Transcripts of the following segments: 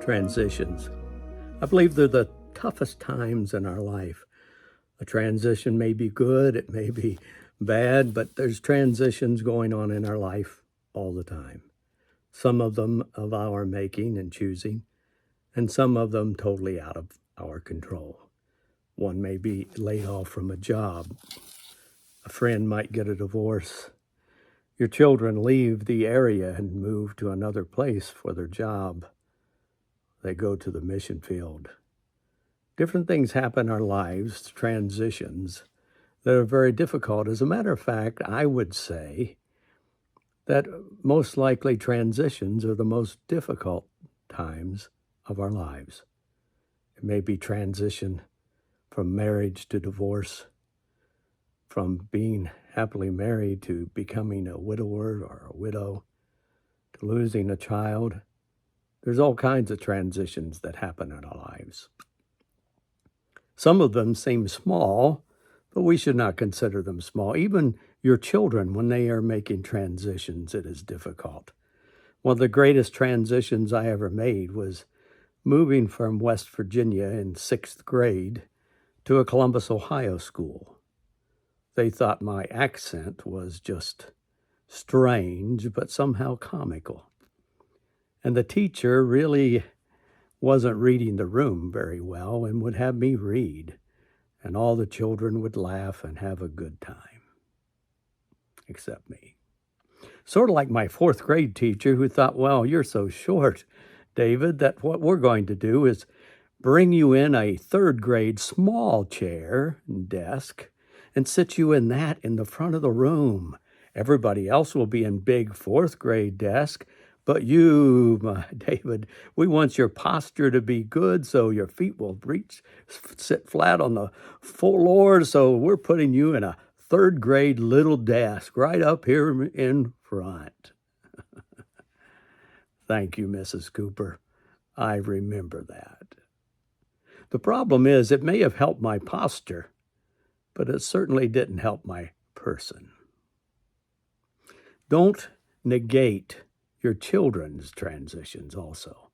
Transitions. I believe they're the toughest times in our life. A transition may be good, it may be bad, but there's transitions going on in our life all the time. Some of them of our making and choosing, and some of them totally out of our control. One may be laid off from a job. A friend might get a divorce. Your children leave the area and move to another place for their job. They go to the mission field. Different things happen in our lives, transitions, that are very difficult. As a matter of fact, I would say that most likely transitions are the most difficult times of our lives. It may be transition from marriage to divorce, from being happily married to becoming a widower or a widow, to losing a child. There's all kinds of transitions that happen in our lives. Some of them seem small, but we should not consider them small. Even your children, when they are making transitions, it is difficult. One of the greatest transitions I ever made was moving from West Virginia in 6th grade to a Columbus, Ohio school. They thought my accent was just strange, but somehow comical. And the teacher really wasn't reading the room very well and would have me read, and all the children would laugh and have a good time, except me. Sort of like my 4th grade teacher who thought, well, you're so short, David, that what we're going to do is bring you in a 3rd grade small chair and desk and sit you in that in the front of the room. Everybody else will be in big 4th grade desk, but you, David, we want your posture to be good so your feet will sit flat on the floor. So we're putting you in a 3rd grade little desk right up here in front. Thank you, Mrs. Cooper. I remember that. The problem is it may have helped my posture, but it certainly didn't help my person. Don't negate your children's transitions also.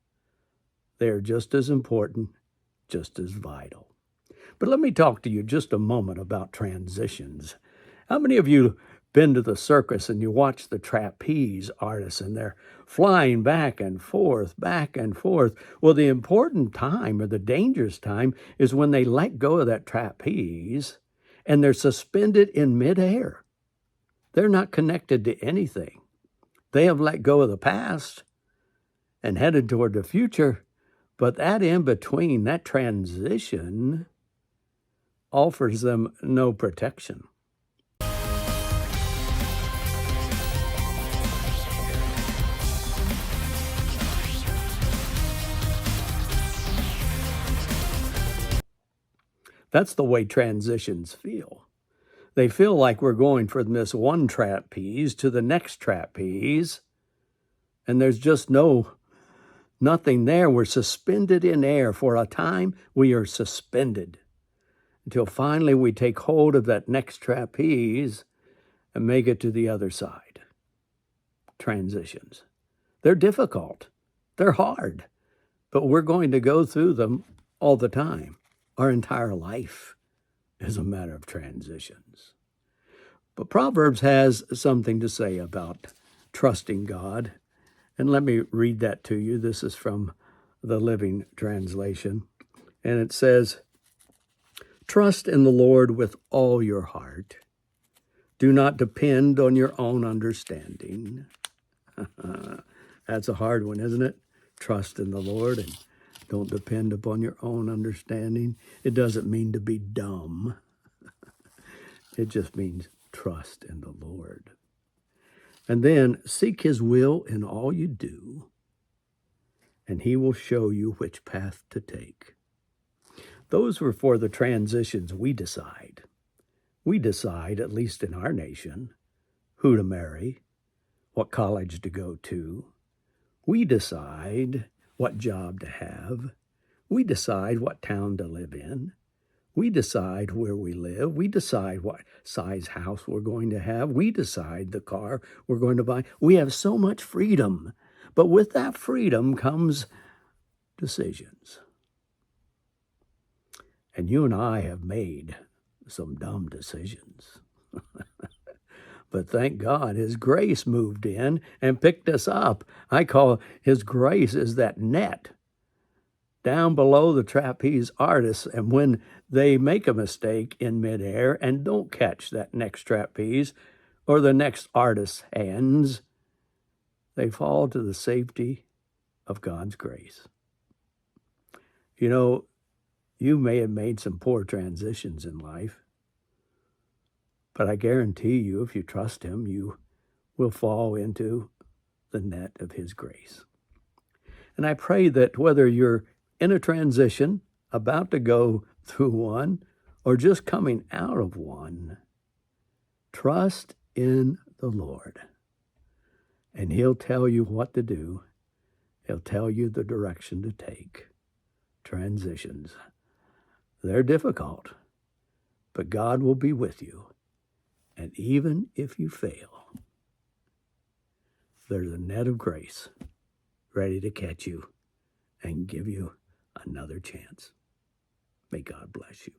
They are just as important, just as vital. But let me talk to you just a moment about transitions. How many of you been to the circus and you watch the trapeze artists and they're flying back and forth? Well, the important time or the dangerous time is when they let go of that trapeze and they're suspended in midair. They're not connected to anything. They have let go of the past and headed toward the future, but that in between, that transition offers them no protection. That's the way transitions feel. They feel like we're going from this one trapeze to the next trapeze, and there's just nothing there. We're suspended in air. For a time, we are suspended until finally we take hold of that next trapeze and make it to the other side. Transitions. They're difficult. They're hard, but we're going to go through them all the time. Our entire life is a matter of transitions. But Proverbs has something to say about trusting God. And let me read that to you. This is from the Living Translation. And it says, "Trust in the Lord with all your heart. Do not depend on your own understanding." That's a hard one, isn't it? Trust in the Lord and don't depend upon your own understanding. It doesn't mean to be dumb. It just means trust in the Lord. And then seek his will in all you do, and he will show you which path to take. Those were for the transitions we decide. We decide, at least in our nation, who to marry, what college to go to. We decide what job to have. We decide what town to live in. We decide where we live. We decide what size house we're going to have. We decide the car we're going to buy. We have so much freedom. But with that freedom comes decisions. And you and I have made some dumb decisions. But thank God his grace moved in and picked us up. I call his grace is that net down below the trapeze artists. And when they make a mistake in midair and don't catch that next trapeze or the next artist's hands, they fall to the safety of God's grace. You know, you may have made some poor transitions in life, but I guarantee you, if you trust him, you will fall into the net of his grace. And I pray that whether you're in a transition, about to go through one, or just coming out of one, trust in the Lord. And he'll tell you what to do. He'll tell you the direction to take. Transitions, they're difficult, but God will be with you. And even if you fail, there's a net of grace ready to catch you and give you another chance. May God bless you.